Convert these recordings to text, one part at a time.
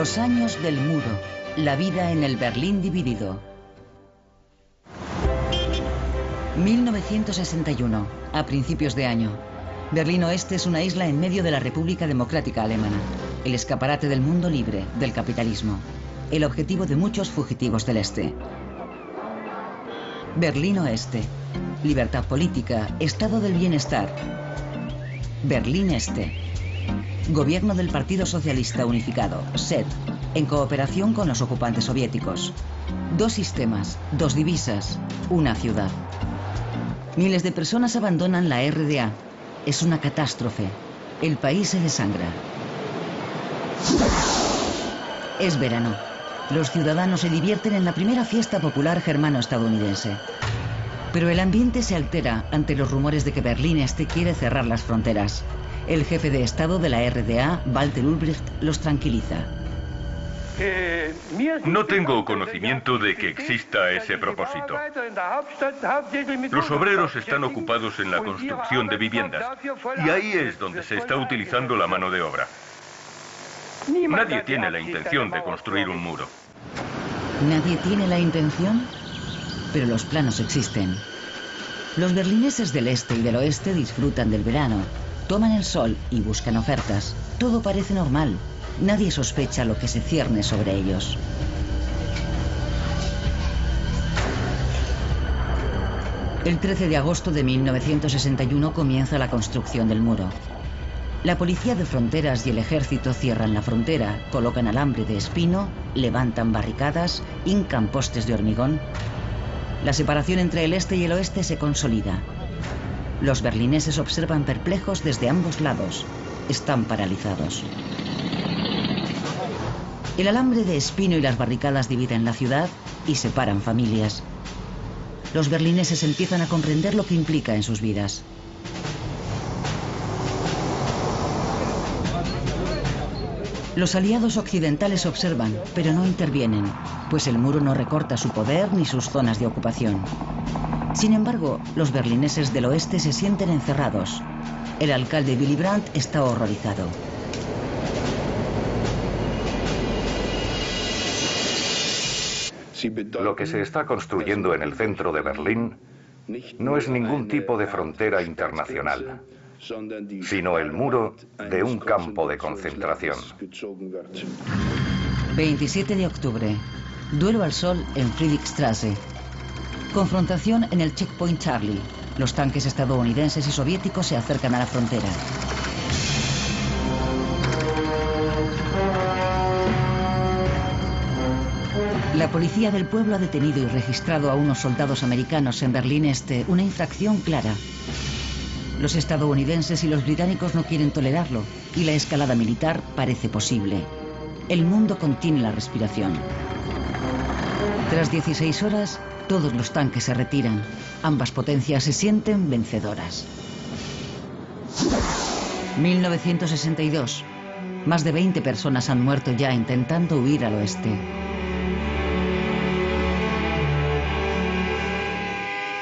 Los años del muro. La vida en el Berlín dividido. 1961. A principios de año. Berlín Oeste es una isla en medio de la República Democrática Alemana. El escaparate del mundo libre, del capitalismo. El objetivo de muchos fugitivos del Este. Berlín Oeste. Libertad política, estado del bienestar. Berlín Este. Gobierno del Partido Socialista Unificado, SED, en cooperación con los ocupantes soviéticos. 2 sistemas, 2 divisas, una ciudad. Miles de personas abandonan la RDA. Es una catástrofe. El país se desangra. Es verano. Los ciudadanos se divierten en la primera fiesta popular germano-estadounidense. Pero el ambiente se altera ante los rumores de que Berlín Este quiere cerrar las fronteras. El jefe de Estado de la RDA, Walter Ulbricht, los tranquiliza. No tengo conocimiento de que exista ese propósito. Los obreros están ocupados en la construcción de viviendas y ahí es donde se está utilizando la mano de obra. Nadie tiene la intención de construir un muro. ¿Nadie tiene la intención? Pero los planos existen. Los berlineses del este y del oeste disfrutan del verano, toman el sol y buscan ofertas. Todo parece normal. Nadie sospecha lo que se cierne sobre ellos. El 13 de agosto de 1961 comienza la construcción del muro. La policía de fronteras y el ejército cierran la frontera, colocan alambre de espino, levantan barricadas, hincan postes de hormigón. La separación entre el este y el oeste se consolida. Los berlineses observan perplejos desde ambos lados. Están paralizados. El alambre de espino y las barricadas dividen la ciudad y separan familias. Los berlineses empiezan a comprender lo que implica en sus vidas. Los aliados occidentales observan, pero no intervienen, pues el muro no recorta su poder ni sus zonas de ocupación. Sin embargo, los berlineses del oeste se sienten encerrados. El alcalde Willy Brandt está horrorizado. Lo que se está construyendo en el centro de Berlín no es ningún tipo de frontera internacional, sino el muro de un campo de concentración. 27 de octubre. Duelo al sol en Friedrichstraße. Confrontación en el Checkpoint Charlie. Los tanques estadounidenses y soviéticos se acercan a la frontera. La policía del pueblo ha detenido y registrado a unos soldados americanos en Berlín Este, una infracción clara. Los estadounidenses y los británicos no quieren tolerarlo y la escalada militar parece posible. El mundo contiene la respiración. Tras 16 horas, todos los tanques se retiran. Ambas potencias se sienten vencedoras. 1962. Más de 20 personas han muerto ya intentando huir al oeste.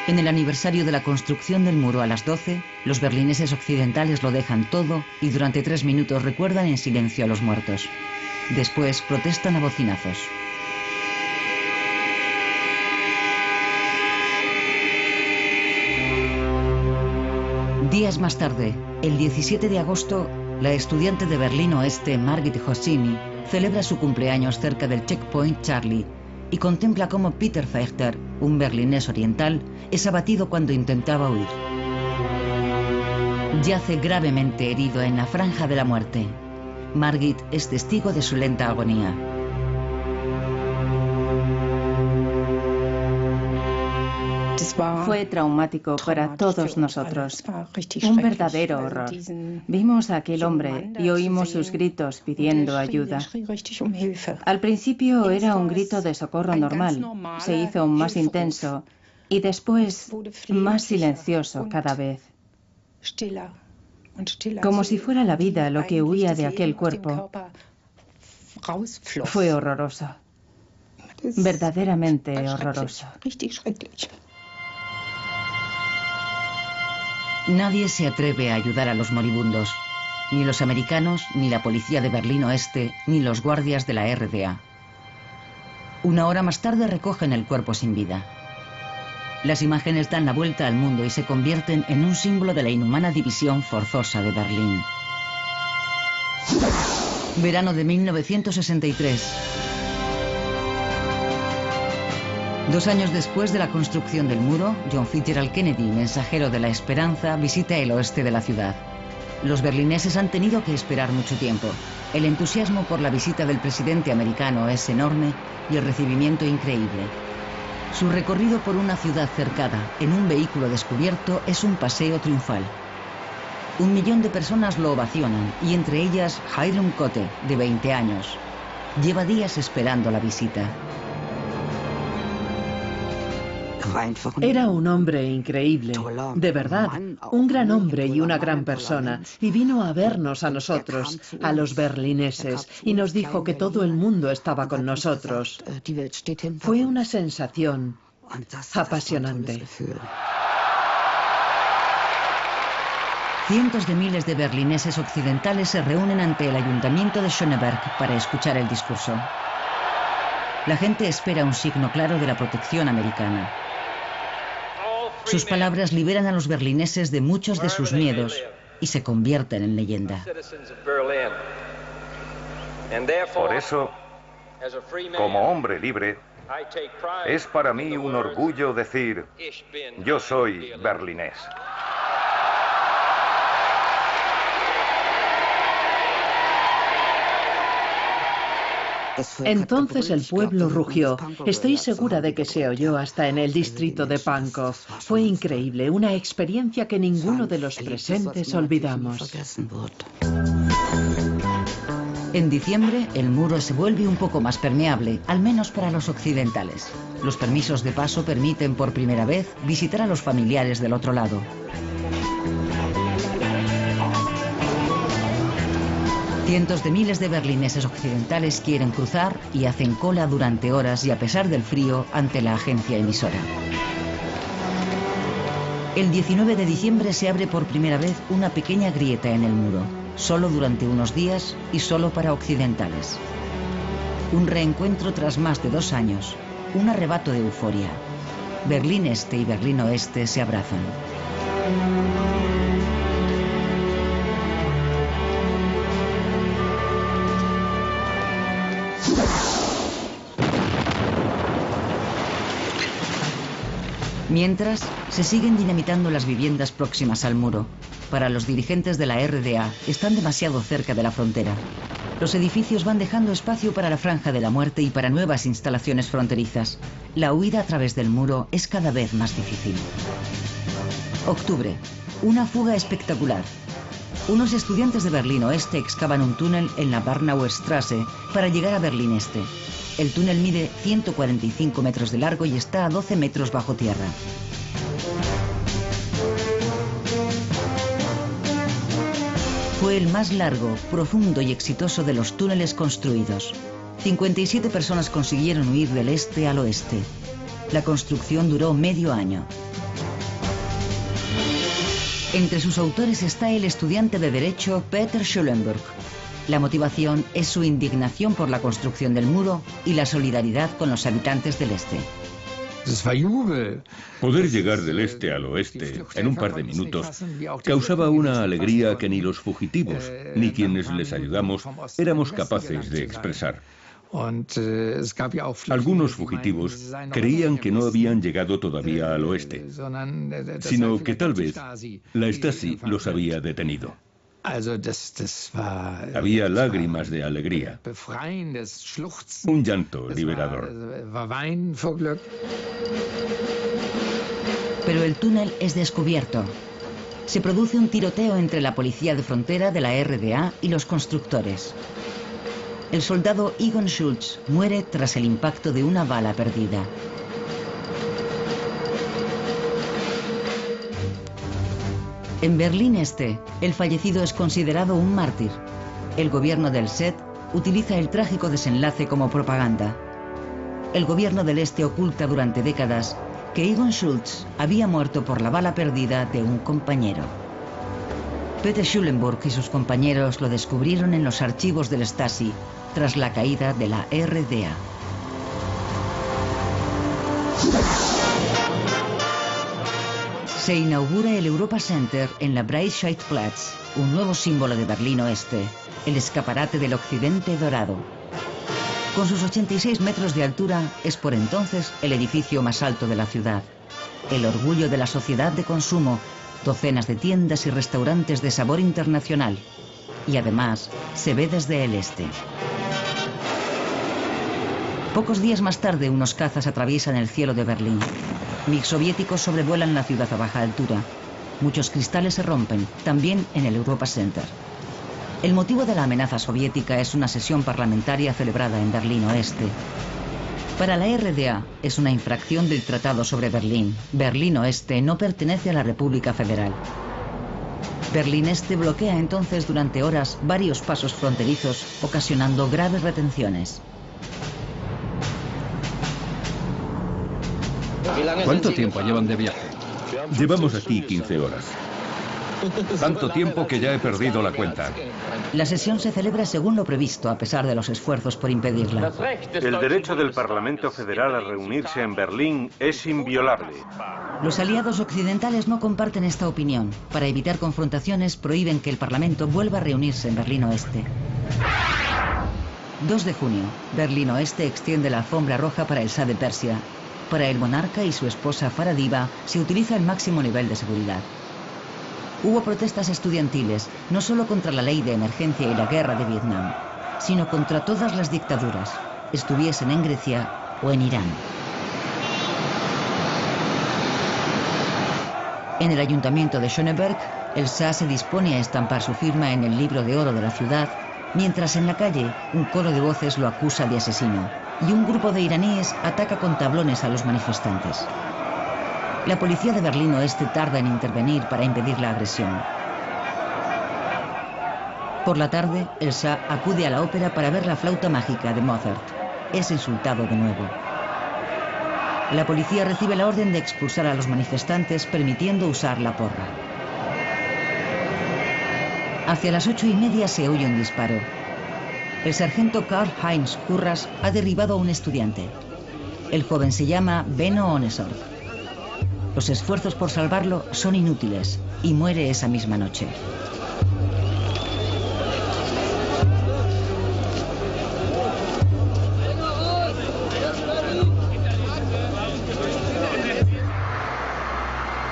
En el aniversario de la construcción del muro a las 12, los berlineses occidentales lo dejan todo y durante 3 minutos recuerdan en silencio a los muertos. Después protestan a bocinazos. Días más tarde, el 17 de agosto, la estudiante de Berlín Oeste, Margit Hosseini, celebra su cumpleaños cerca del Checkpoint Charlie y contempla cómo Peter Fechter, un berlinés oriental, es abatido cuando intentaba huir. Yace gravemente herido en la franja de la muerte. Margit es testigo de su lenta agonía. Fue traumático para todos nosotros. Un verdadero horror. Vimos a aquel hombre y oímos sus gritos pidiendo ayuda. Al principio era un grito de socorro normal. Se hizo más intenso y después más silencioso cada vez. Como si fuera la vida lo que huía de aquel cuerpo. Fue horroroso. Verdaderamente horroroso. Nadie se atreve a ayudar a los moribundos. Ni los americanos, ni la policía de Berlín Oeste, ni los guardias de la RDA. Una hora más tarde recogen el cuerpo sin vida. Las imágenes dan la vuelta al mundo y se convierten en un símbolo de la inhumana división forzosa de Berlín. Verano de 1963. 2 años después de la construcción del muro, John Fitzgerald Kennedy, mensajero de la esperanza, visita el oeste de la ciudad. Los berlineses han tenido que esperar mucho tiempo. El entusiasmo por la visita del presidente americano es enorme y el recibimiento increíble. Su recorrido por una ciudad cercada en un vehículo descubierto es un paseo triunfal. 1 millón de personas lo ovacionan y entre ellas Hiram Cote, de 20 años. Lleva días esperando la visita. Era un hombre increíble, de verdad, un gran hombre y una gran persona, y vino a vernos a nosotros, a los berlineses, y nos dijo que todo el mundo estaba con nosotros. Fue una sensación apasionante. Cientos de miles de berlineses occidentales se reúnen ante el ayuntamiento de Schöneberg para escuchar el discurso. La gente espera un signo claro de la protección americana. Sus palabras liberan a los berlineses de muchos de sus miedos y se convierten en leyenda. Por eso, como hombre libre, es para mí un orgullo decir, yo soy berlinés. Entonces el pueblo rugió. Estoy segura de que se oyó hasta en el distrito de Pankow. Fue increíble, una experiencia que ninguno de los presentes olvidamos. En diciembre, el muro se vuelve un poco más permeable, al menos para los occidentales. Los permisos de paso permiten por primera vez visitar a los familiares del otro lado. Cientos de miles de berlineses occidentales quieren cruzar y hacen cola durante horas y a pesar del frío ante la agencia emisora. El 19 de diciembre se abre por primera vez una pequeña grieta en el muro, solo durante unos días y solo para occidentales. Un reencuentro tras más de 2 años, un arrebato de euforia. Berlín Este y Berlín Oeste se abrazan. Mientras, se siguen dinamitando las viviendas próximas al muro. Para los dirigentes de la RDA, están demasiado cerca de la frontera. Los edificios van dejando espacio para la Franja de la Muerte y para nuevas instalaciones fronterizas. La huida a través del muro es cada vez más difícil. Octubre. Una fuga espectacular. Unos estudiantes de Berlín Oeste excavan un túnel en la Barnauer Straße para llegar a Berlín Este. El túnel mide 145 metros de largo y está a 12 metros bajo tierra. Fue el más largo, profundo y exitoso de los túneles construidos. 57 personas consiguieron huir del este al oeste. La construcción duró medio año. Entre sus autores está el estudiante de Derecho Peter Schulenburg. La motivación es su indignación por la construcción del muro y la solidaridad con los habitantes del este. Poder llegar del este al oeste en un par de minutos causaba una alegría que ni los fugitivos ni quienes les ayudamos éramos capaces de expresar. Algunos fugitivos creían que no habían llegado todavía al oeste, sino que tal vez la Stasi los había detenido. Había lágrimas de alegría, un llanto liberador. Pero el túnel es descubierto. Se produce un tiroteo entre la policía de frontera de la RDA y los constructores. El soldado Egon Schultz muere tras el impacto de una bala perdida. En Berlín Este, el fallecido es considerado un mártir. El gobierno del SED utiliza el trágico desenlace como propaganda. El gobierno del Este oculta durante décadas que Egon Schultz había muerto por la bala perdida de un compañero. Peter Schulenburg y sus compañeros lo descubrieron en los archivos del Stasi tras la caída de la RDA. Se inaugura el Europa Center en la Breitscheidplatz, un nuevo símbolo de Berlín Oeste, el escaparate del occidente dorado. Con sus 86 metros de altura, es por entonces el edificio más alto de la ciudad. El orgullo de la sociedad de consumo, docenas de tiendas y restaurantes de sabor internacional. Y además, se ve desde el este. Pocos días más tarde, unos cazas atraviesan el cielo de Berlín. MiG soviéticos sobrevuelan la ciudad a baja altura. Muchos cristales se rompen, también en el Europa Center. El motivo de la amenaza soviética es una sesión parlamentaria celebrada en Berlín Oeste. Para la RDA es una infracción del Tratado sobre Berlín. Berlín Oeste no pertenece a la República Federal. Berlín Este bloquea entonces durante horas varios pasos fronterizos, ocasionando graves retenciones. ¿Cuánto tiempo llevan de viaje? Llevamos aquí 15 horas. Tanto tiempo que ya he perdido la cuenta. La sesión se celebra según lo previsto, a pesar de los esfuerzos por impedirla. El derecho del Parlamento Federal a reunirse en Berlín es inviolable. Los aliados occidentales no comparten esta opinión. Para evitar confrontaciones, prohíben que el Parlamento vuelva a reunirse en Berlín Oeste. 2 de junio, Berlín Oeste extiende la alfombra roja para el Shah de Persia. Para el monarca y su esposa Farah Diba se utiliza el máximo nivel de seguridad. Hubo protestas estudiantiles, no solo contra la ley de emergencia y la guerra de Vietnam, sino contra todas las dictaduras, estuviesen en Grecia o en Irán. En el ayuntamiento de Schöneberg, el Shah se dispone a estampar su firma en el libro de oro de la ciudad, mientras en la calle un coro de voces lo acusa de asesino, y un grupo de iraníes ataca con tablones a los manifestantes. La policía de Berlín Oeste tarda en intervenir para impedir la agresión. Por la tarde, el Shah acude a la ópera para ver la flauta mágica de Mozart. Es insultado de nuevo. La policía recibe la orden de expulsar a los manifestantes, permitiendo usar la porra. Hacia las 8:30 se oye un disparo. El sargento Karl-Heinz Kurras ha derribado a un estudiante. El joven se llama Benno Ohnesorg. Los esfuerzos por salvarlo son inútiles y muere esa misma noche.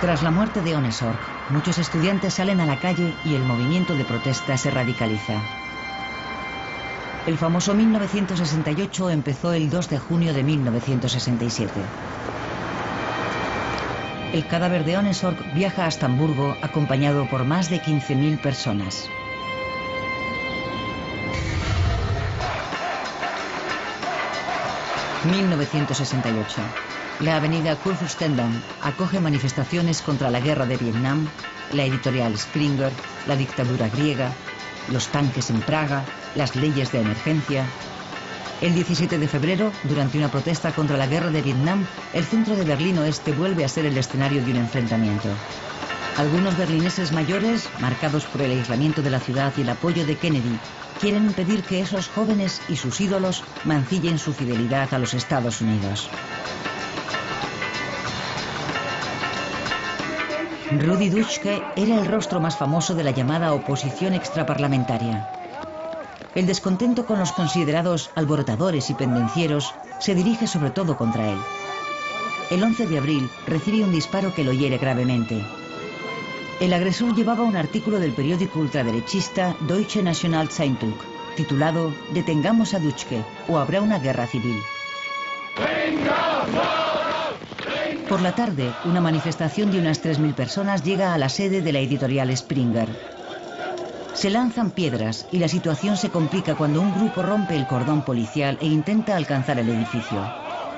Tras la muerte de Ohnesorg, muchos estudiantes salen a la calle y el movimiento de protesta se radicaliza. El famoso 1968 empezó el 2 de junio de 1967. El cadáver de Ohnesorg viaja hasta Hamburgo acompañado por más de 15.000 personas. ...1968... La avenida Kurfürstendamm acoge manifestaciones contra la guerra de Vietnam, la editorial Springer, la dictadura griega, los tanques en Praga, las leyes de emergencia. El 17 de febrero, durante una protesta contra la guerra de Vietnam, el centro de Berlín Oeste vuelve a ser el escenario de un enfrentamiento. Algunos berlineses mayores, marcados por el aislamiento de la ciudad y el apoyo de Kennedy, quieren impedir que esos jóvenes y sus ídolos mancillen su fidelidad a los Estados Unidos. Rudi Dutschke era el rostro más famoso de la llamada oposición extraparlamentaria. El descontento con los considerados alborotadores y pendencieros se dirige sobre todo contra él. El 11 de abril recibe un disparo que lo hiere gravemente. El agresor llevaba un artículo del periódico ultraderechista Deutsche Nationalzeitung, titulado «Detengamos a Dutschke o habrá una guerra civil». Por la tarde, una manifestación de unas 3.000 personas llega a la sede de la editorial Springer. Se lanzan piedras y la situación se complica cuando un grupo rompe el cordón policial e intenta alcanzar el edificio.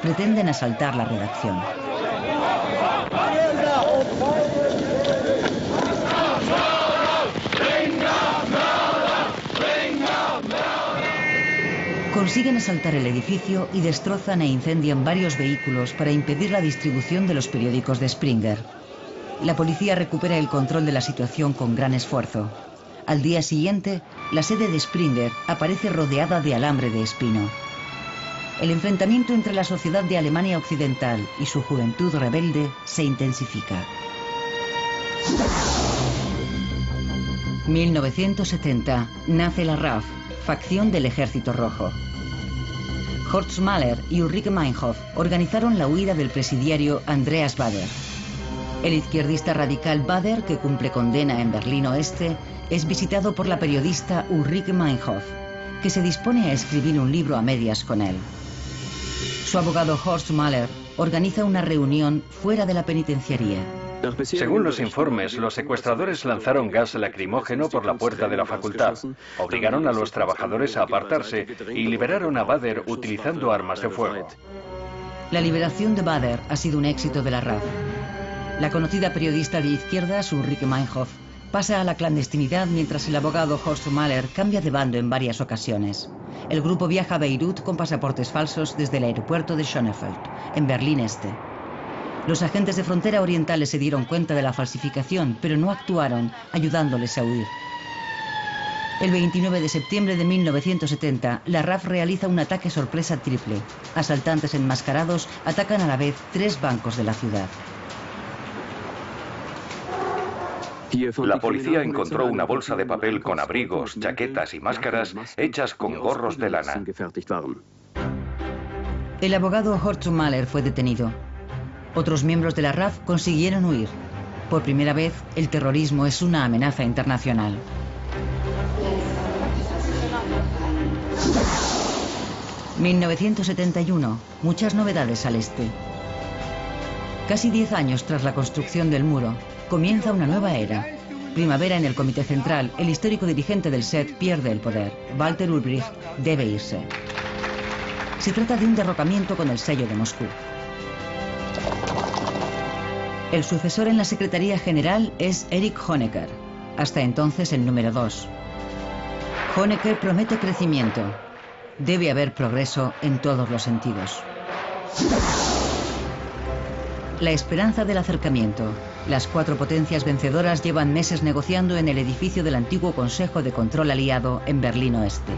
Pretenden asaltar la redacción. Consiguen asaltar el edificio y destrozan e incendian varios vehículos para impedir la distribución de los periódicos de Springer. La policía recupera el control de la situación con gran esfuerzo. Al día siguiente, la sede de Springer aparece rodeada de alambre de espino. El enfrentamiento entre la sociedad de Alemania Occidental y su juventud rebelde se intensifica. 1970, nace la RAF, facción del Ejército Rojo. Horst Mahler y Ulrike Meinhof organizaron la huida del presidiario Andreas Baader. El izquierdista radical Baader, que cumple condena en Berlín Oeste, es visitado por la periodista Ulrike Meinhof, que se dispone a escribir un libro a medias con él. Su abogado Horst Mahler organiza una reunión fuera de la penitenciaría. Según los informes, los secuestradores lanzaron gas lacrimógeno por la puerta de la facultad, obligaron a los trabajadores a apartarse y liberaron a Baader utilizando armas de fuego. La liberación de Baader ha sido un éxito de la RAF. La conocida periodista de izquierdas, Ulrike Meinhof, pasa a la clandestinidad mientras el abogado Horst Mahler cambia de bando en varias ocasiones. El grupo viaja a Beirut con pasaportes falsos desde el aeropuerto de Schönefeld, en Berlín Este. Los agentes de frontera orientales se dieron cuenta de la falsificación, pero no actuaron, ayudándoles a huir. El 29 de septiembre de 1970, la RAF realiza un ataque sorpresa triple. Asaltantes enmascarados atacan a la vez 3 bancos de la ciudad. La policía encontró una bolsa de papel con abrigos, chaquetas y máscaras hechas con gorros de lana. El abogado Horst Mahler fue detenido. Otros miembros de la RAF consiguieron huir. Por primera vez, el terrorismo es una amenaza internacional. ...1971... muchas novedades al este. Casi 10 años tras la construcción del muro, comienza una nueva era. Primavera en el Comité Central, el histórico dirigente del SED pierde el poder. Walter Ulbricht debe irse. Se trata de un derrocamiento con el sello de Moscú. El sucesor en la Secretaría General es Erich Honecker, hasta entonces el número 2. Honecker promete crecimiento. Debe haber progreso en todos los sentidos. La esperanza del acercamiento. Las 4 potencias vencedoras llevan meses negociando en el edificio del antiguo Consejo de Control Aliado en Berlín Oeste.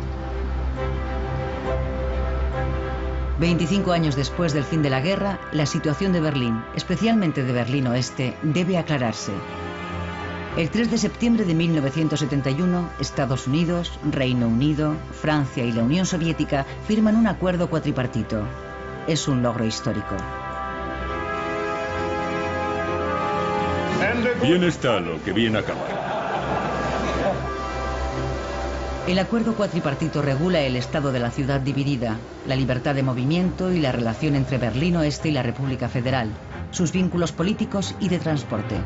25 años después del fin de la guerra, la situación de Berlín, especialmente de Berlín Oeste, debe aclararse. El 3 de septiembre de 1971, Estados Unidos, Reino Unido, Francia y la Unión Soviética firman un acuerdo cuatripartito. Es un logro histórico. Bien está lo que bien acaba. El acuerdo cuatripartito regula el estado de la ciudad dividida, la libertad de movimiento y la relación entre Berlín Oeste y la República Federal, sus vínculos políticos y de transporte.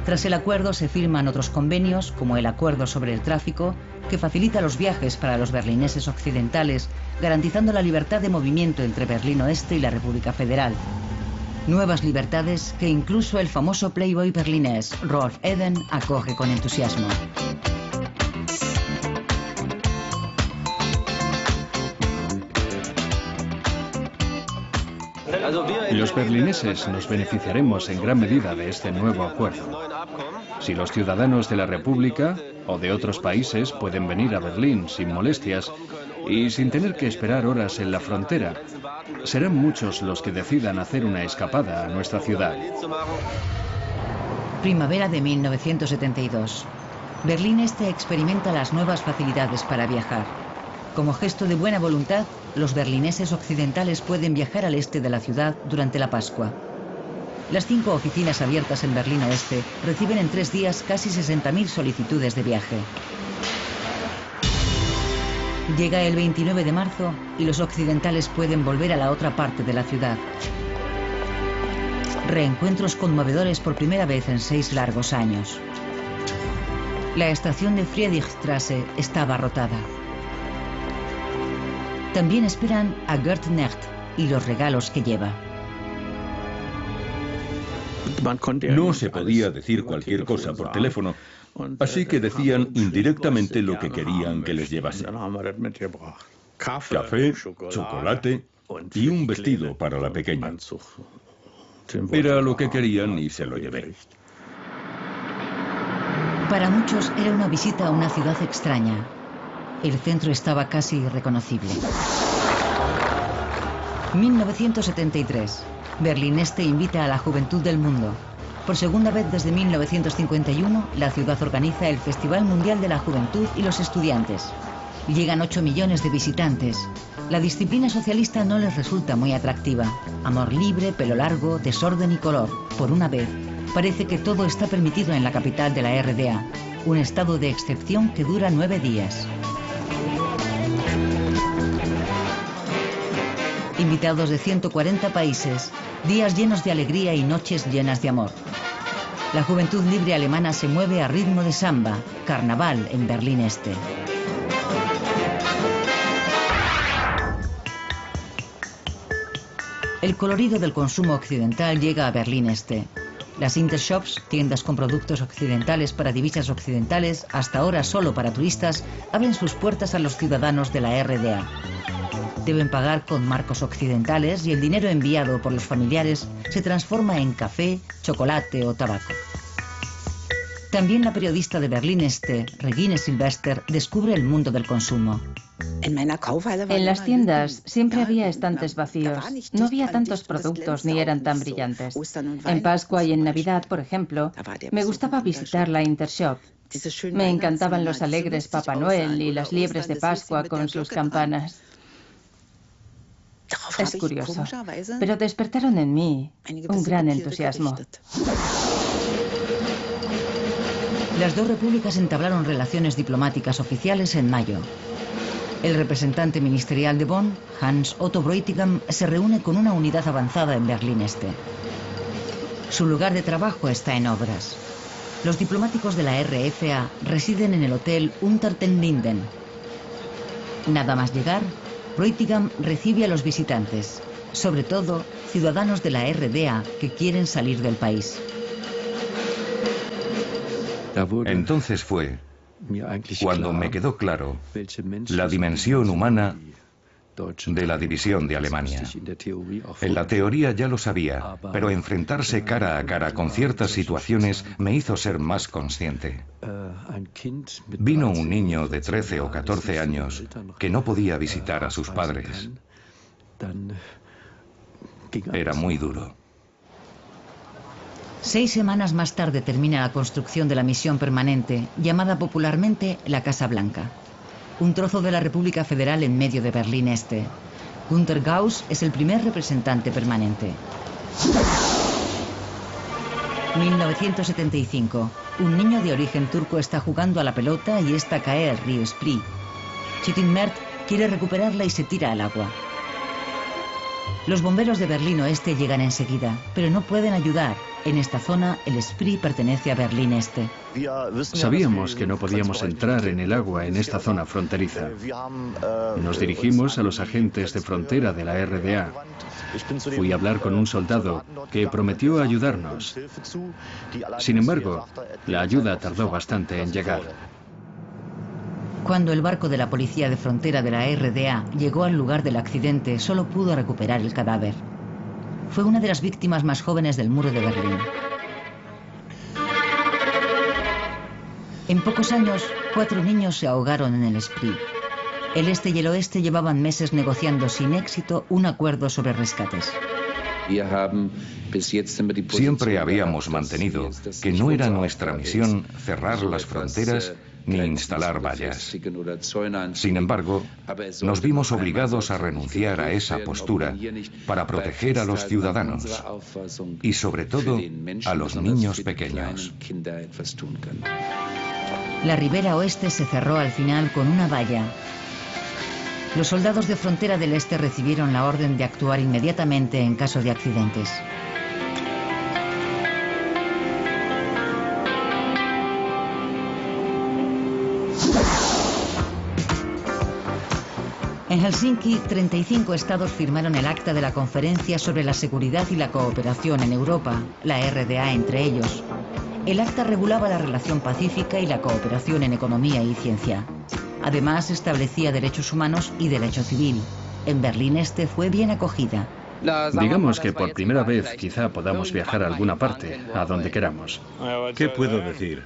Tras el acuerdo se firman otros convenios, como el Acuerdo sobre el Tráfico, que facilita los viajes para los berlineses occidentales, garantizando la libertad de movimiento entre Berlín Oeste y la República Federal. Nuevas libertades que incluso el famoso playboy berlinés Rolf Eden acoge con entusiasmo. Los berlineses nos beneficiaremos en gran medida de este nuevo acuerdo. Si los ciudadanos de la República o de otros países pueden venir a Berlín sin molestias y sin tener que esperar horas en la frontera, serán muchos los que decidan hacer una escapada a nuestra ciudad. Primavera de 1972. Berlín Este experimenta las nuevas facilidades para viajar. Como gesto de buena voluntad, los berlineses occidentales pueden viajar al este de la ciudad durante la Pascua. Las 5 oficinas abiertas en Berlín Oeste reciben en 3 días casi 60.000 solicitudes de viaje. Llega el 29 de marzo y los occidentales pueden volver a la otra parte de la ciudad. Reencuentros conmovedores por primera vez en 6 largos años. La estación de Friedrichstraße está abarrotada. También esperan a Gerd Necht y los regalos que lleva. No se podía decir cualquier cosa por teléfono, así que decían indirectamente lo que querían que les llevase. Café, chocolate y un vestido para la pequeña. Era lo que querían y se lo llevé. Para muchos era una visita a una ciudad extraña. El centro estaba casi irreconocible. 1973. Berlín Este invita a la juventud del mundo. Por segunda vez desde 1951, la ciudad organiza el Festival Mundial de la Juventud y los Estudiantes. Llegan 8 millones de visitantes. La disciplina socialista no les resulta muy atractiva. Amor libre, pelo largo, desorden y color. Por una vez, parece que todo está permitido en la capital de la RDA. Un estado de excepción que dura 9 días. Invitados de 140 países, días llenos de alegría y noches llenas de amor. La juventud libre alemana se mueve a ritmo de samba, carnaval en Berlín Este. El colorido del consumo occidental llega a Berlín Este. Las Intershops, tiendas con productos occidentales para divisas occidentales, hasta ahora solo para turistas, abren sus puertas a los ciudadanos de la RDA. Deben pagar con marcos occidentales y el dinero enviado por los familiares se transforma en café, chocolate o tabaco. También la periodista de Berlín Este, Regine Silvester, descubre el mundo del consumo. En las tiendas siempre había estantes vacíos. No había tantos productos ni eran tan brillantes. En Pascua y en Navidad, por ejemplo, me gustaba visitar la Intershop. Me encantaban los alegres Papá Noel y las liebres de Pascua con sus campanas. Es curioso, pero despertaron en mí un gran entusiasmo. Las dos repúblicas entablaron relaciones diplomáticas oficiales en mayo. El representante ministerial de Bonn, Hans Otto Bräutigam, se reúne con una unidad avanzada en Berlín Este. Su lugar de trabajo está en obras. Los diplomáticos de la RFA residen en el hotel Unter den Linden. Nada más llegar, Bräutigam recibe a los visitantes, sobre todo ciudadanos de la RDA que quieren salir del país. Entonces fue cuando me quedó claro la dimensión humana de la división de Alemania. En la teoría ya lo sabía, pero enfrentarse cara a cara con ciertas situaciones me hizo ser más consciente. Vino un niño de 13 o 14 años que no podía visitar a sus padres. Era muy duro. 6 semanas más tarde termina la construcción de la misión permanente, llamada popularmente la Casa Blanca. Un trozo de la República Federal en medio de Berlín Este. Günter Gauss es el primer representante permanente. 1975. Un niño de origen turco está jugando a la pelota y esta cae al río Spree. Chetin Mert quiere recuperarla y se tira al agua. Los bomberos de Berlín Oeste llegan enseguida, pero no pueden ayudar. En esta zona, el Spree pertenece a Berlín Este. Sabíamos que no podíamos entrar en el agua en esta zona fronteriza. Nos dirigimos a los agentes de frontera de la RDA. Fui a hablar con un soldado que prometió ayudarnos. Sin embargo, la ayuda tardó bastante en llegar. Cuando el barco de la policía de frontera de la RDA llegó al lugar del accidente, solo pudo recuperar el cadáver. Fue una de las víctimas más jóvenes del muro de Berlín. En pocos años, 4 niños se ahogaron en el Spree. El este y el oeste llevaban meses negociando sin éxito un acuerdo sobre rescates. Siempre habíamos mantenido que no era nuestra misión cerrar las fronteras ni instalar vallas. Sin embargo, nos vimos obligados a renunciar a esa postura para proteger a los ciudadanos y, sobre todo, a los niños pequeños. La ribera oeste se cerró al final con una valla. Los soldados de frontera del este recibieron la orden de actuar inmediatamente en caso de accidentes. En Helsinki, 35 estados firmaron el acta de la Conferencia sobre la Seguridad y la Cooperación en Europa, la RDA entre ellos. El acta regulaba la relación pacífica y la cooperación en economía y ciencia. Además, establecía derechos humanos y derecho civil. En Berlín Este fue bien acogida. Digamos que por primera vez quizá podamos viajar a alguna parte, a donde queramos. ¿Qué puedo decir?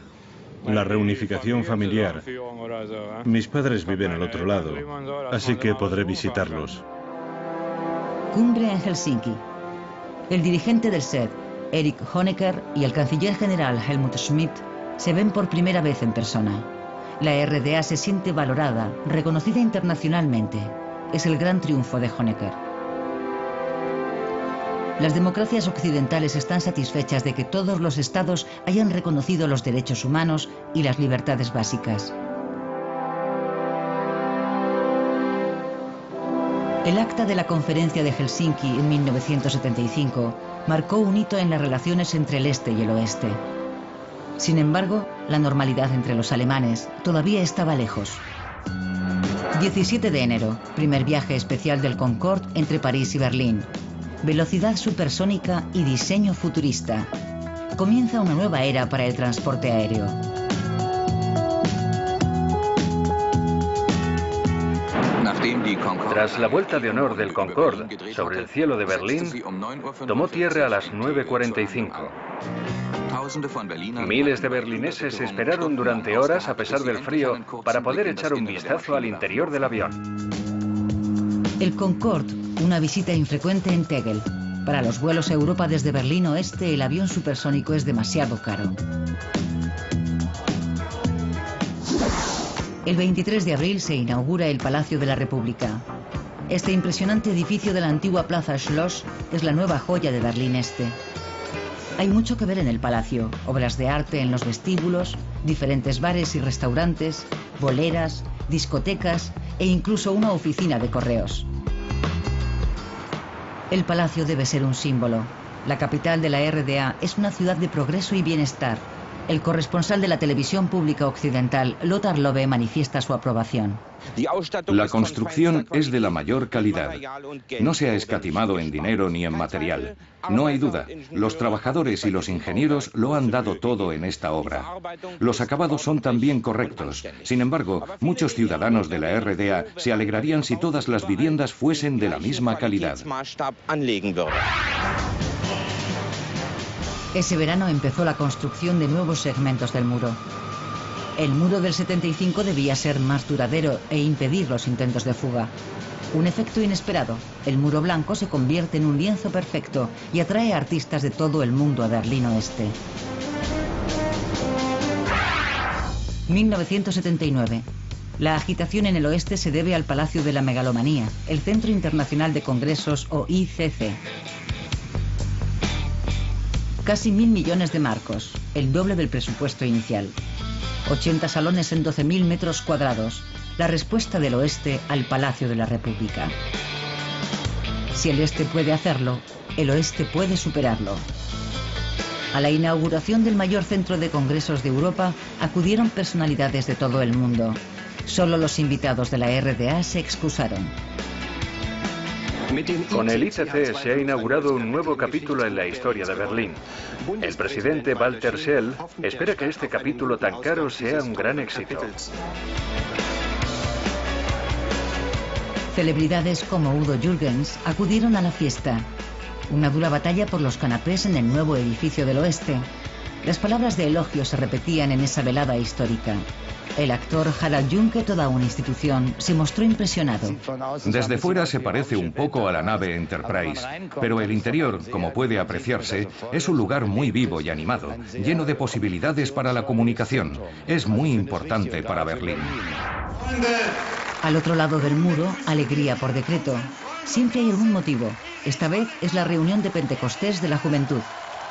La reunificación familiar. Mis padres viven al otro lado, así que podré visitarlos. Cumbre en Helsinki. El dirigente del SED, Erich Honecker, y el canciller general Helmut Schmidt se ven por primera vez en persona. La RDA se siente valorada, reconocida internacionalmente. Es el gran triunfo de Honecker. Las democracias occidentales están satisfechas de que todos los estados hayan reconocido los derechos humanos y las libertades básicas. El acta de la Conferencia de Helsinki en 1975 marcó un hito en las relaciones entre el este y el oeste. Sin embargo, la normalidad entre los alemanes todavía estaba lejos. 17 de enero, primer viaje especial del Concorde entre París y Berlín. Velocidad supersónica y diseño futurista. Comienza una nueva era para el transporte aéreo. Tras la vuelta de honor del Concorde sobre el cielo de Berlín, tomó tierra a las 9:45. Miles de berlineses esperaron durante horas, a pesar del frío, para poder echar un vistazo al interior del avión. El Concorde, una visita infrecuente en Tegel. Para los vuelos a Europa desde Berlín Oeste, el avión supersónico es demasiado caro. El 23 de abril se inaugura el Palacio de la República. Este impresionante edificio de la antigua Plaza Schloss es la nueva joya de Berlín Este. Hay mucho que ver en el palacio, obras de arte en los vestíbulos, diferentes bares y restaurantes, boleras, discotecas e incluso una oficina de correos. El palacio debe ser un símbolo. La capital de la RDA es una ciudad de progreso y bienestar. El corresponsal de la televisión pública occidental, Lothar Lobe, manifiesta su aprobación. La construcción es de la mayor calidad. No se ha escatimado en dinero ni en material. No hay duda, los trabajadores y los ingenieros lo han dado todo en esta obra. Los acabados son también correctos. Sin embargo, muchos ciudadanos de la RDA se alegrarían si todas las viviendas fuesen de la misma calidad. Ese verano empezó la construcción de nuevos segmentos del muro. El muro del 75 debía ser más duradero e impedir los intentos de fuga. Un efecto inesperado. El muro blanco se convierte en un lienzo perfecto y atrae a artistas de todo el mundo a Berlín Oeste. 1979. La agitación en el oeste se debe al Palacio de la Megalomanía, el Centro Internacional de Congresos o ICC. Casi 1.000 millones de marcos, el doble del presupuesto inicial. 80 salones en 12.000 metros cuadrados. La respuesta del oeste al Palacio de la República. Si el este puede hacerlo, el oeste puede superarlo. A la inauguración del mayor centro de congresos de Europa acudieron personalidades de todo el mundo. Solo los invitados de la RDA se excusaron. Con el ICC se ha inaugurado un nuevo capítulo en la historia de Berlín. El presidente Walter Scheel espera que este capítulo tan caro sea un gran éxito. Celebridades como Udo Jürgens acudieron a la fiesta. Una dura batalla por los canapés en el nuevo edificio del oeste. Las palabras de elogio se repetían en esa velada histórica. El actor Harald Junke, toda una institución, se mostró impresionado. Desde fuera se parece un poco a la nave Enterprise, pero el interior, como puede apreciarse, es un lugar muy vivo y animado, lleno de posibilidades para la comunicación. Es muy importante para Berlín. Al otro lado del muro, alegría por decreto. Siempre hay algún motivo. Esta vez es la reunión de Pentecostés de la juventud.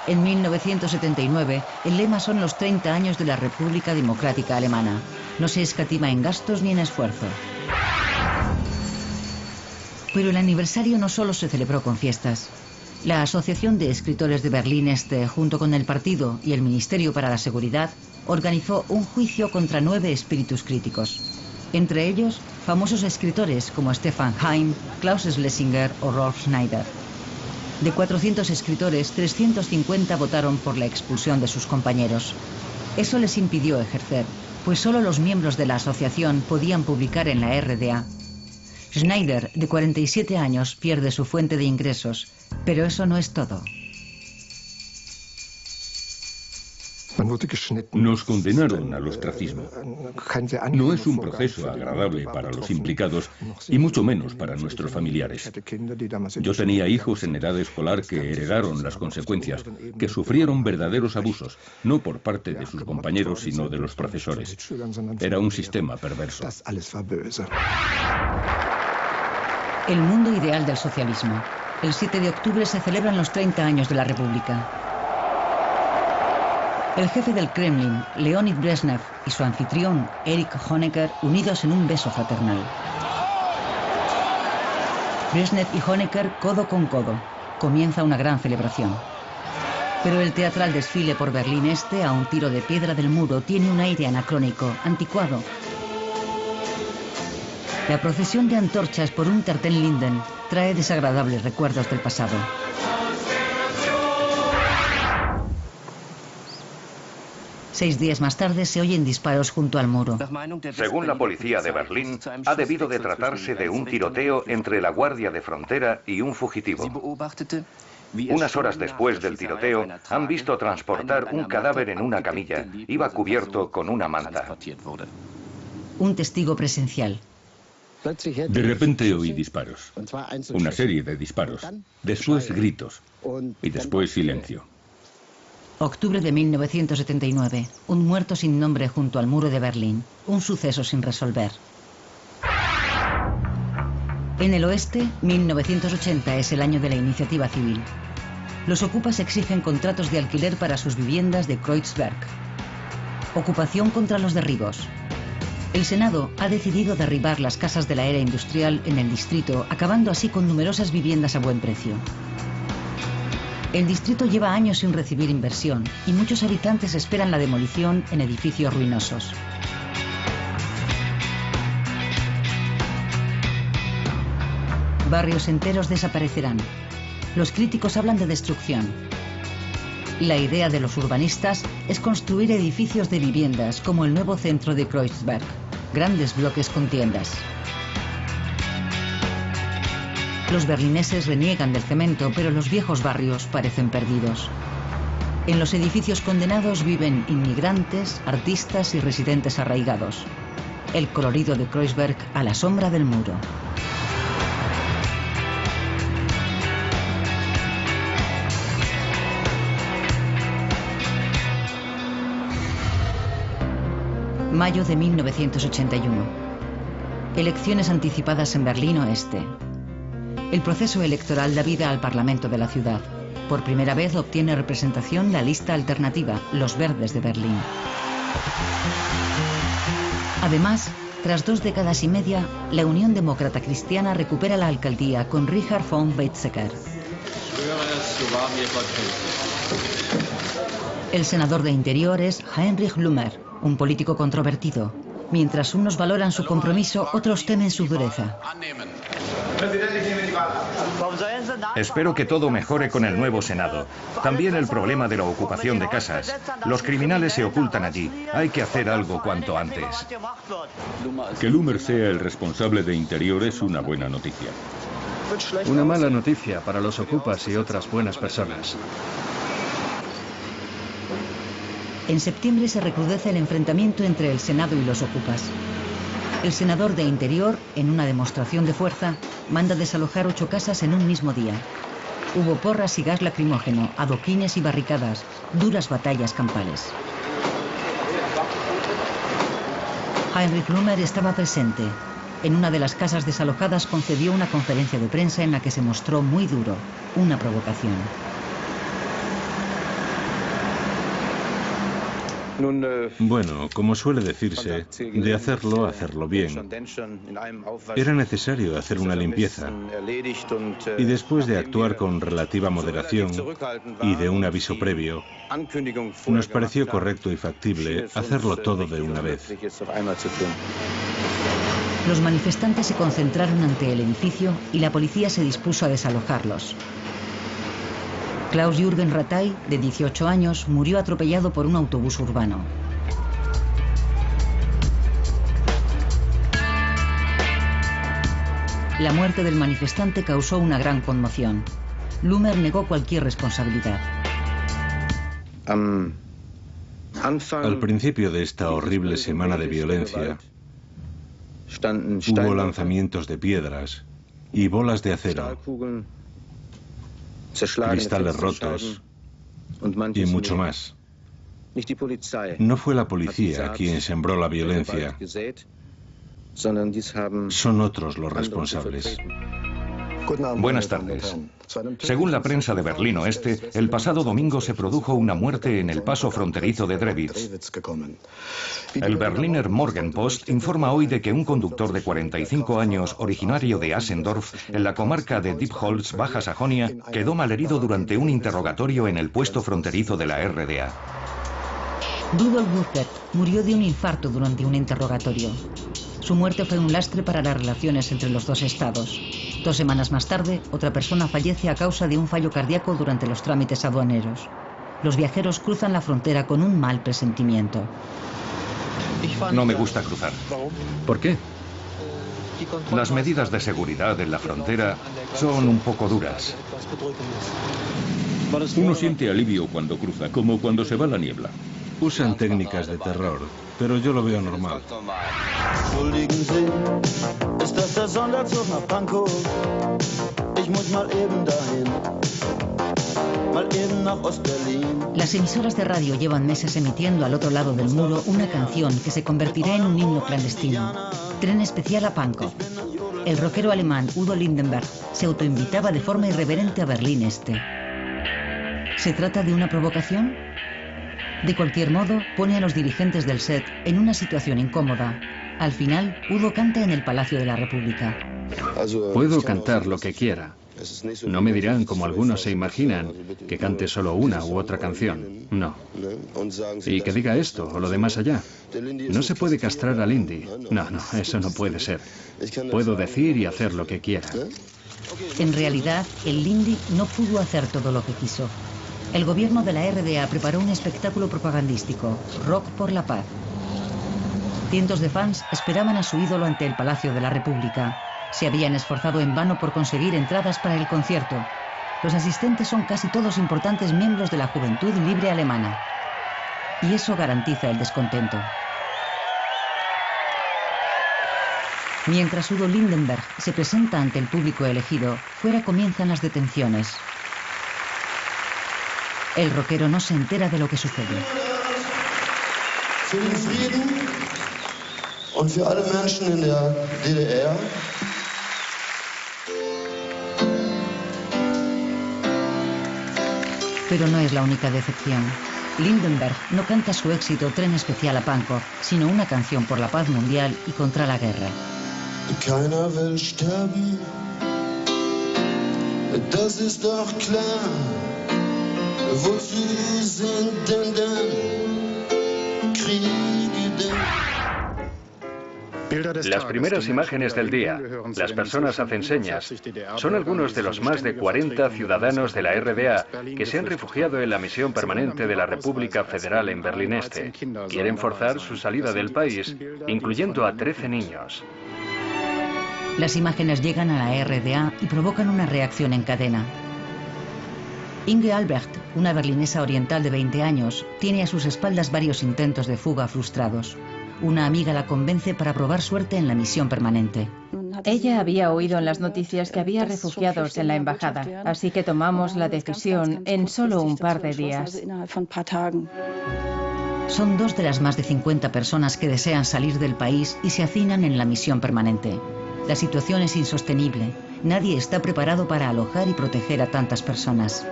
En 1979, el lema son los 30 años de la República Democrática Alemana. No se escatima en gastos ni en esfuerzo. Pero el aniversario no solo se celebró con fiestas. La Asociación de Escritores de Berlín Este, junto con el partido y el Ministerio para la Seguridad, organizó un juicio contra 9 espíritus críticos. Entre ellos, famosos escritores como Stefan Heym, Klaus Schlesinger o Rolf Schneider. De 400 escritores, 350 votaron por la expulsión de sus compañeros. Eso les impidió ejercer, pues solo los miembros de la asociación podían publicar en la RDA. Schneider, de 47 años, pierde su fuente de ingresos, pero eso no es todo. Nos condenaron al ostracismo. No es un proceso agradable para los implicados y mucho menos para nuestros familiares. Yo tenía hijos en edad escolar que heredaron las consecuencias, que sufrieron verdaderos abusos, no por parte de sus compañeros, sino de los profesores. Era un sistema perverso. El mundo ideal del socialismo. El 7 de octubre se celebran los 30 años de la República. El jefe del Kremlin, Leonid Brezhnev, y su anfitrión, Erich Honecker, unidos en un beso fraternal. Brezhnev y Honecker codo con codo. Comienza una gran celebración. Pero el teatral desfile por Berlín Este, a un tiro de piedra del muro, tiene un aire anacrónico, anticuado. La procesión de antorchas por Unter-den-Linden trae desagradables recuerdos del pasado. Seis días más tarde se oyen disparos junto al muro. Según la policía de Berlín, ha debido de tratarse de un tiroteo entre la Guardia de Frontera y un fugitivo. Unas horas después del tiroteo, han visto transportar un cadáver en una camilla. Iba cubierto con una manta. Un testigo presencial. De repente oí disparos. Una serie de disparos. Después gritos. Y después silencio. Octubre de 1979. Un muerto sin nombre junto al muro de Berlín. Un suceso sin resolver. En el oeste, 1980 es el año de la iniciativa civil. Los ocupas exigen contratos de alquiler para sus viviendas de Kreuzberg. Ocupación contra los derribos. El Senado ha decidido derribar las casas de la era industrial en el distrito, acabando así con numerosas viviendas a buen precio. El distrito lleva años sin recibir inversión y muchos habitantes esperan la demolición en edificios ruinosos. Barrios enteros desaparecerán. Los críticos hablan de destrucción. La idea de los urbanistas es construir edificios de viviendas como el nuevo centro de Kreuzberg, grandes bloques con tiendas. Los berlineses reniegan del cemento, pero los viejos barrios parecen perdidos. En los edificios condenados viven inmigrantes, artistas y residentes arraigados. El colorido de Kreuzberg a la sombra del muro. Mayo de 1981. Elecciones anticipadas en Berlín Oeste. El proceso electoral da vida al Parlamento de la ciudad. Por primera vez obtiene representación la lista alternativa, los Verdes de Berlín. Además, tras 2 décadas y media, la Unión Demócrata Cristiana recupera la alcaldía con Richard von Weizsäcker. El senador de Interior es Heinrich Blumer, un político controvertido. Mientras unos valoran su compromiso, otros temen su dureza. Espero que todo mejore con el nuevo Senado. También el problema de la ocupación de casas. Los criminales se ocultan allí. Hay que hacer algo cuanto antes. Que Blumer sea el responsable de Interior es una buena noticia. Una mala noticia para los ocupas y otras buenas personas. En septiembre se recrudece el enfrentamiento entre el Senado y los ocupas. El senador de Interior, en una demostración de fuerza, manda desalojar 8 casas en un mismo día. Hubo porras y gas lacrimógeno, adoquines y barricadas, duras batallas campales. Heinrich Blumer estaba presente. En una de las casas desalojadas concedió una conferencia de prensa en la que se mostró muy duro, una provocación. Bueno, como suele decirse, de hacerlo, hacerlo bien. Era necesario hacer una limpieza. Y después de actuar con relativa moderación y de un aviso previo, nos pareció correcto y factible hacerlo todo de una vez. Los manifestantes se concentraron ante el edificio y la policía se dispuso a desalojarlos. Klaus-Jürgen Rattay, de 18 años, murió atropellado por un autobús urbano. La muerte del manifestante causó una gran conmoción. Lumer negó cualquier responsabilidad. Al principio de esta horrible semana de violencia, hubo lanzamientos de piedras y bolas de acero, cristales rotos y mucho más. No fue la policía quien sembró la violencia, son otros los responsables. Buenas tardes. Según la prensa de Berlín Oeste, el pasado domingo se produjo una muerte en el paso fronterizo de Drewitz. El Berliner Morgenpost informa hoy de que un conductor de 45 años, originario de Asendorf, en la comarca de Diepholz, Baja Sajonia, quedó malherido durante un interrogatorio en el puesto fronterizo de la RDA. Rudolf Burkert murió de un infarto durante un interrogatorio. Su muerte fue un lastre para las relaciones entre los dos estados. 2 semanas más tarde, otra persona fallece a causa de un fallo cardíaco durante los trámites aduaneros. Los viajeros cruzan la frontera con un mal presentimiento. No me gusta cruzar. ¿Por qué? Las medidas de seguridad en la frontera son un poco duras. Uno siente alivio cuando cruza, como cuando se va la niebla. Usan técnicas de terror, pero yo lo veo normal. Las emisoras de radio llevan meses emitiendo al otro lado del muro una canción que se convertirá en un himno clandestino. Tren especial a Pankow. El rockero alemán Udo Lindenberg se autoinvitaba de forma irreverente a Berlín Este. ¿Se trata de una provocación? De cualquier modo, pone a los dirigentes del SED en una situación incómoda. Al final, Udo canta en el Palacio de la República. Puedo cantar lo que quiera. No me dirán, como algunos se imaginan, que cante solo una u otra canción. No. Y que diga esto o lo de más allá. No se puede castrar al Lindy. No, eso no puede ser. Puedo decir y hacer lo que quiera. En realidad, el Lindy no pudo hacer todo lo que quiso. El gobierno de la RDA preparó un espectáculo propagandístico, Rock por la Paz. Cientos de fans esperaban a su ídolo ante el Palacio de la República. Se habían esforzado en vano por conseguir entradas para el concierto. Los asistentes son casi todos importantes miembros de la Juventud Libre Alemana. Y eso garantiza el descontento. Mientras Udo Lindenberg se presenta ante el público elegido, fuera comienzan las detenciones. El rockero no se entera de lo que sucede. Für den Frieden und für alle Menschen in der DDR. Pero no es la única decepción. Lindenberg no canta su éxito Tren especial a Pankow, sino una canción por la paz mundial y contra la guerra. Keiner will sterben, das ist doch klar. Wozu sind denn dann Kriege denn? Las primeras imágenes del día, las personas hacen señas, son algunos de los más de 40 ciudadanos de la RDA que se han refugiado en la misión permanente de la República Federal en Berlín Este. Quieren forzar su salida del país, incluyendo a 13 niños. Las imágenes llegan a la RDA y provocan una reacción en cadena. Inge Albrecht, una berlinesa oriental de 20 años, tiene a sus espaldas varios intentos de fuga frustrados. Una amiga la convence para probar suerte en la misión permanente. Ella había oído en las noticias que había refugiados en la embajada, así que tomamos la decisión en solo un par de días. Son 2 de las más de 50 personas que desean salir del país y se hacinan en la misión permanente. La situación es insostenible. Nadie está preparado para alojar y proteger a tantas personas.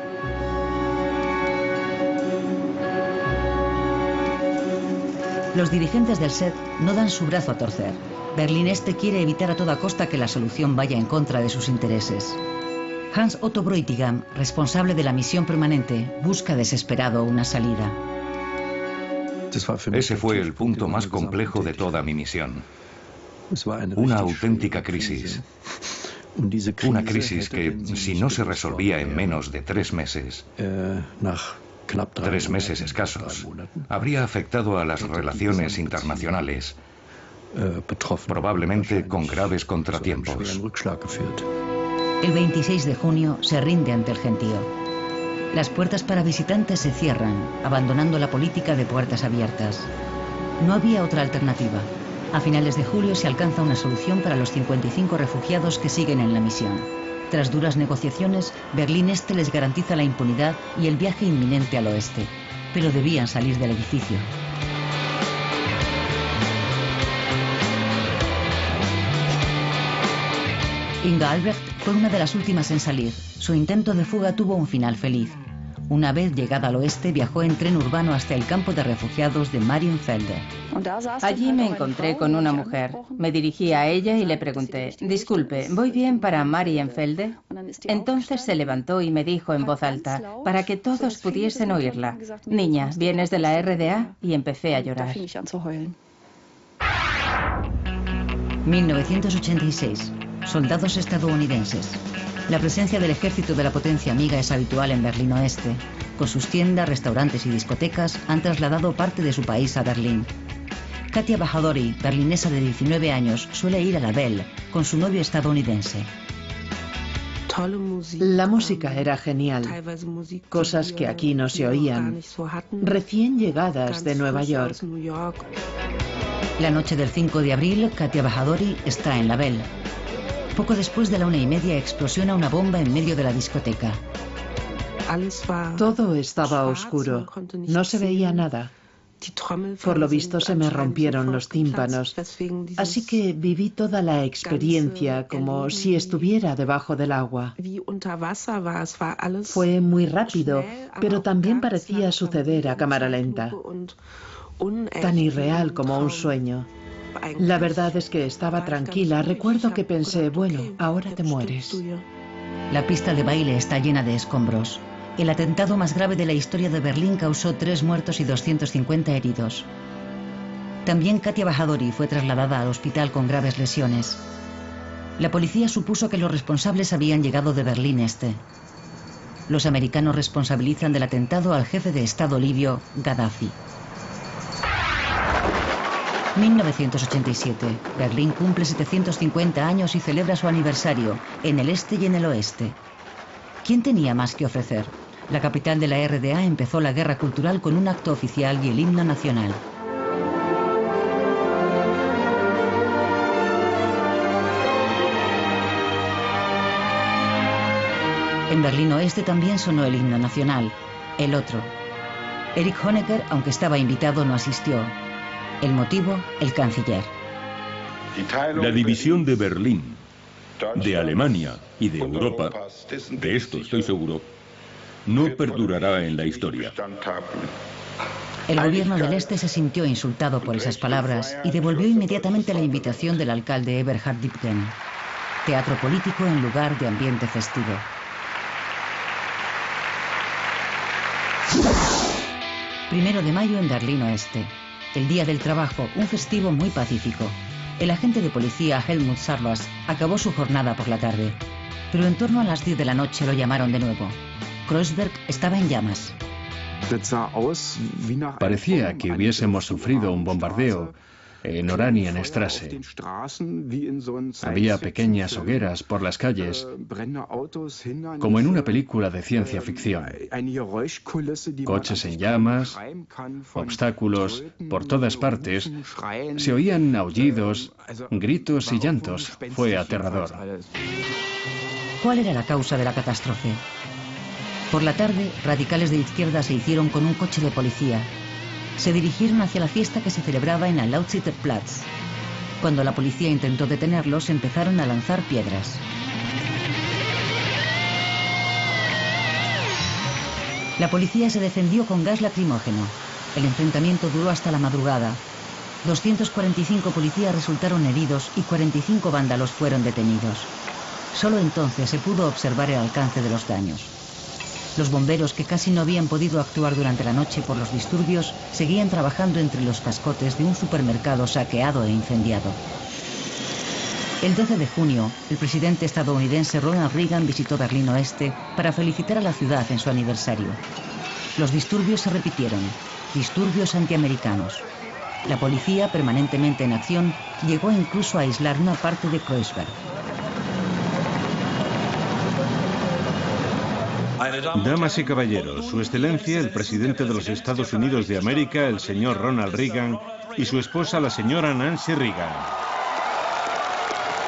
Los dirigentes del SED no dan su brazo a torcer. Berlín Este quiere evitar a toda costa que la solución vaya en contra de sus intereses. Hans Otto Bräutigam, responsable de la misión permanente, busca desesperado una salida. Ese fue el punto más complejo de toda mi misión. Una auténtica crisis. Una crisis que, si no se resolvía en menos de 3 meses, 3 meses escasos, habría afectado a las relaciones internacionales probablemente con graves contratiempos. El 26 de junio se rinde ante el gentío. Las puertas para visitantes se cierran, abandonando la política de puertas abiertas. No había otra alternativa. A finales de julio se alcanza una solución para los 55 refugiados que siguen en la misión. Tras duras negociaciones, Berlín Este les garantiza la impunidad y el viaje inminente al oeste. Pero debían salir del edificio. Inga Albrecht fue una de las últimas en salir. Su intento de fuga tuvo un final feliz. Una vez llegada al oeste, viajó en tren urbano hasta el campo de refugiados de Marienfelde. Allí me encontré con una mujer. Me dirigí a ella y le pregunté, disculpe, ¿voy bien para Marienfelde? Entonces se levantó y me dijo en voz alta, para que todos pudiesen oírla, niña, ¿vienes de la RDA? Y empecé a llorar. 1986. Soldados estadounidenses. La presencia del ejército de la potencia amiga es habitual en Berlín Oeste. Con sus tiendas, restaurantes y discotecas han trasladado parte de su país a Berlín. Katia Bajadori, berlinesa de 19 años, suele ir a la Belle con su novio estadounidense. La música era genial, cosas que aquí no se oían, recién llegadas de Nueva York. La noche del 5 de abril, Katia Bajadori está en la Belle. Poco después de la 1:30 explosiona una bomba en medio de la discoteca. Todo estaba oscuro, no se veía nada. Por lo visto se me rompieron los tímpanos, así que viví toda la experiencia como si estuviera debajo del agua. Fue muy rápido, pero también parecía suceder a cámara lenta. Tan irreal como un sueño. La verdad es que estaba tranquila. Recuerdo que pensé, bueno, ahora te mueres. La pista de baile está llena de escombros. El atentado más grave de la historia de Berlín causó 3 muertos y 250 heridos. También Katia Bajadori fue trasladada al hospital con graves lesiones. La policía supuso que los responsables habían llegado de Berlín Este. Los americanos responsabilizan del atentado al jefe de Estado libio, Gaddafi. 1987. Berlín cumple 750 años y celebra su aniversario, en el este y en el oeste. ¿Quién tenía más que ofrecer? La capital de la RDA empezó la guerra cultural con un acto oficial y el himno nacional. En Berlín Oeste también sonó el himno nacional, el otro. Erich Honecker, aunque estaba invitado, no asistió. El motivo, el canciller. La división de Berlín, de Alemania y de Europa, de esto estoy seguro, no perdurará en la historia. El gobierno del Este se sintió insultado por esas palabras y devolvió inmediatamente la invitación del alcalde Eberhard Diepgen. Teatro político en lugar de ambiente festivo. 1 de mayo en Berlín Oeste. El Día del Trabajo, un festivo muy pacífico. El agente de policía Helmut Sarvas acabó su jornada por la tarde, pero en torno a las 10 de la noche lo llamaron de nuevo. Kreuzberg estaba en llamas. Parecía que hubiésemos sufrido un bombardeo en Oranienstraße. Había pequeñas hogueras por las calles, como en una película de ciencia ficción. Coches en llamas, obstáculos por todas partes. Se oían aullidos, gritos y llantos. Fue aterrador. ¿Cuál era la causa de la catástrofe? Por la tarde, radicales de izquierda se hicieron con un coche de policía. Se dirigieron hacia la fiesta que se celebraba en el Lausitzter Platz. Cuando la policía intentó detenerlos, empezaron a lanzar piedras. La policía se defendió con gas lacrimógeno. El enfrentamiento duró hasta la madrugada. 245 policías resultaron heridos y 45 vándalos fueron detenidos. Solo entonces se pudo observar el alcance de los daños. Los bomberos, que casi no habían podido actuar durante la noche por los disturbios, seguían trabajando entre los cascotes de un supermercado saqueado e incendiado. El 12 de junio, el presidente estadounidense Ronald Reagan visitó Berlín Oeste para felicitar a la ciudad en su aniversario. Los disturbios se repitieron, disturbios antiamericanos. La policía, permanentemente en acción, llegó incluso a aislar una parte de Kreuzberg. Damas y caballeros, Su Excelencia, el presidente de los Estados Unidos de América, el señor Ronald Reagan, y su esposa, la señora Nancy Reagan.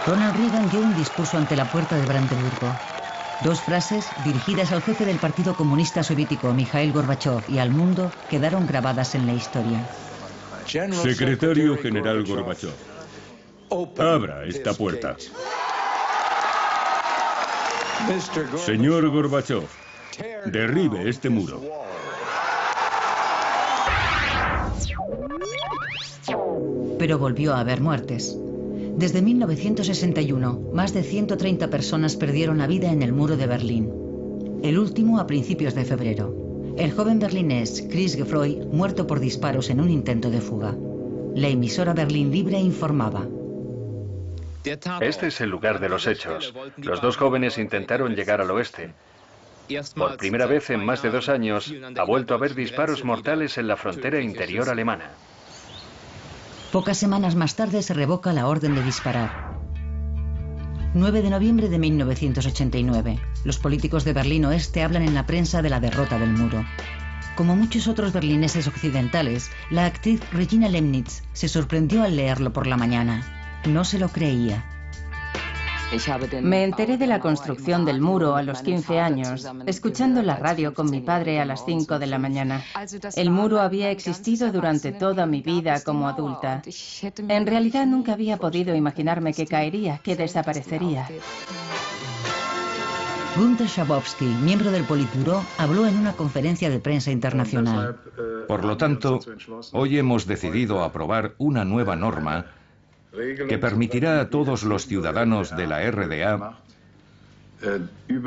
Ronald Reagan dio un discurso ante la puerta de Brandeburgo. Dos frases, dirigidas al jefe del Partido Comunista Soviético, Mikhail Gorbachev, y al mundo, quedaron grabadas en la historia. Secretario General Gorbachev, abra esta puerta. Señor Gorbachev, derribe este muro. Pero volvió a haber muertes. Desde 1961, más de 130 personas perdieron la vida en el muro de Berlín. El último a principios de febrero. El joven berlinés Chris Geoffroy, muerto por disparos en un intento de fuga. La emisora Berlín Libre informaba. Este es el lugar de los hechos. Los dos jóvenes intentaron llegar al oeste. Por primera vez en más de 2 años, ha vuelto a haber disparos mortales en la frontera interior alemana. Pocas semanas más tarde se revoca la orden de disparar. 9 de noviembre de 1989. Los políticos de Berlín Oeste hablan en la prensa de la derrota del muro. Como muchos otros berlineses occidentales, la actriz Regina Lemnitz se sorprendió al leerlo por la mañana. No se lo creía. Me enteré de la construcción del muro a los 15 años, escuchando la radio con mi padre a las 5 de la mañana. El muro había existido durante toda mi vida como adulta. En realidad nunca había podido imaginarme que caería, que desaparecería. Günter Schabowski, miembro del Politburó, habló en una conferencia de prensa internacional. Por lo tanto, hoy hemos decidido aprobar una nueva norma que permitirá a todos los ciudadanos de la RDA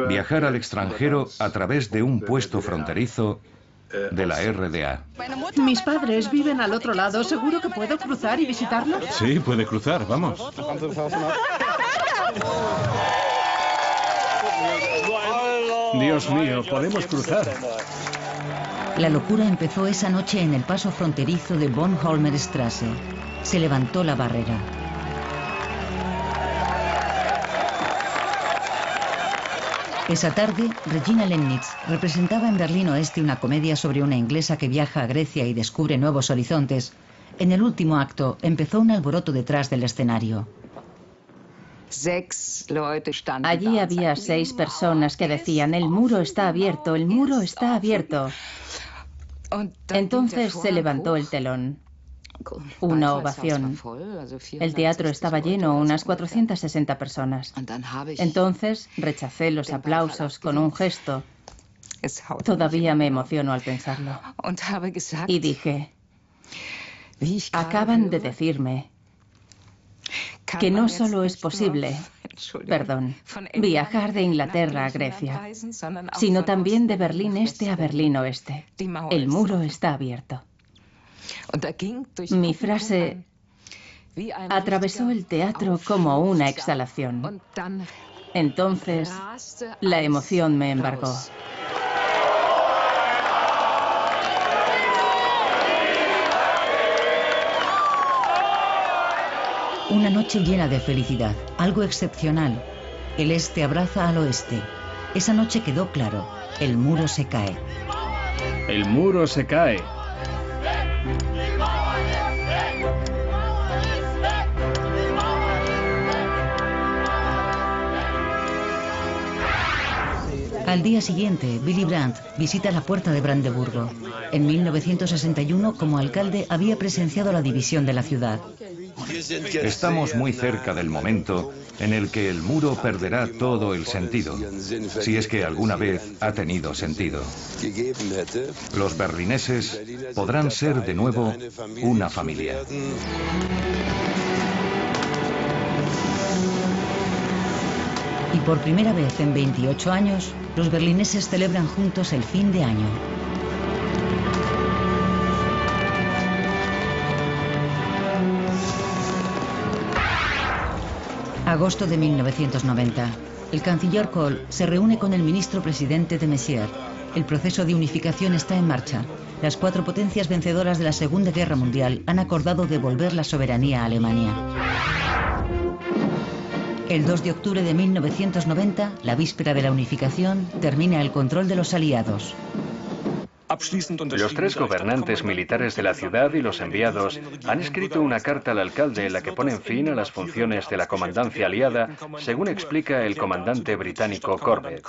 viajar al extranjero a través de un puesto fronterizo de la RDA. Mis padres viven al otro lado. ¿Seguro que puedo cruzar y visitarlos? Sí, puede cruzar, vamos. Dios mío, podemos cruzar. La locura empezó esa noche en el paso fronterizo de Bornholmer-Straße. Se levantó la barrera. Esa tarde, Regina Lemnitz representaba en Berlín Oeste una comedia sobre una inglesa que viaja a Grecia y descubre nuevos horizontes. En el último acto, empezó un alboroto detrás del escenario. Allí había 6 personas que decían: el muro está abierto, el muro está abierto. Entonces se levantó el telón. Una ovación. El teatro estaba lleno, unas 460 personas. Entonces rechacé los aplausos con un gesto. Todavía me emociono al pensarlo. Y dije: acaban de decirme que no solo es posible, viajar de Inglaterra a Grecia, sino también de Berlín Este a Berlín Oeste. El muro está abierto. Mi frase atravesó el teatro como una exhalación. Entonces, la emoción me embargó. Una noche llena de felicidad, algo excepcional. El este abraza al oeste. Esa noche quedó claro, el muro se cae. El muro se cae. Al día siguiente, Willy Brandt visita la puerta de Brandeburgo. En 1961, como alcalde, había presenciado la división de la ciudad. Estamos muy cerca del momento en el que el muro perderá todo el sentido, si es que alguna vez ha tenido sentido. Los berlineses podrán ser de nuevo una familia. Y por primera vez en 28 años, los berlineses celebran juntos el fin de año. Agosto de 1990. El canciller Kohl se reúne con el ministro presidente de Messier. El proceso de unificación está en marcha. Las 4 potencias vencedoras de la Segunda Guerra Mundial han acordado devolver la soberanía a Alemania. El 2 de octubre de 1990, la víspera de la unificación, termina el control de los aliados. Los 3 gobernantes militares de la ciudad y los enviados han escrito una carta al alcalde en la que ponen fin a las funciones de la comandancia aliada, según explica el comandante británico Corbett.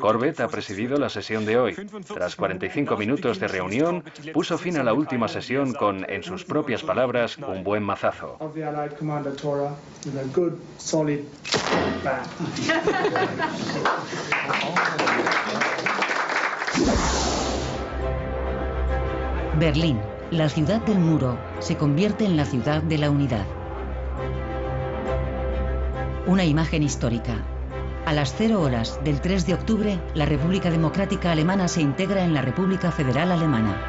Corbett ha presidido la sesión de hoy. Tras 45 minutos de reunión, puso fin a la última sesión con, en sus propias palabras, un buen mazazo. Berlín, la ciudad del muro, se convierte en la ciudad de la unidad. Una imagen histórica. A las 0 horas del 3 de octubre, la República Democrática Alemana se integra en la República Federal Alemana.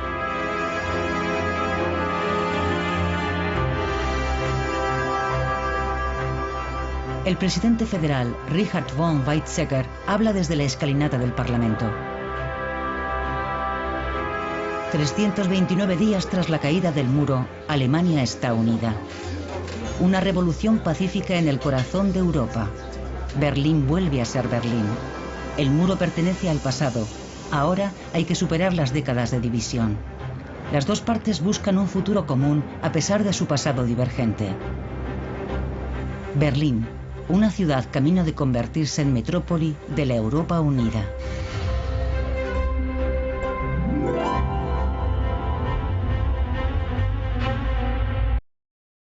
El presidente federal, Richard von Weizsäcker, habla desde la escalinata del Parlamento. 329 días tras la caída del muro, Alemania está unida. Una revolución pacífica en el corazón de Europa. Berlín vuelve a ser Berlín. El muro pertenece al pasado. Ahora hay que superar las décadas de división. Las 2 partes buscan un futuro común a pesar de su pasado divergente. Berlín, una ciudad camino de convertirse en metrópoli de la Europa unida.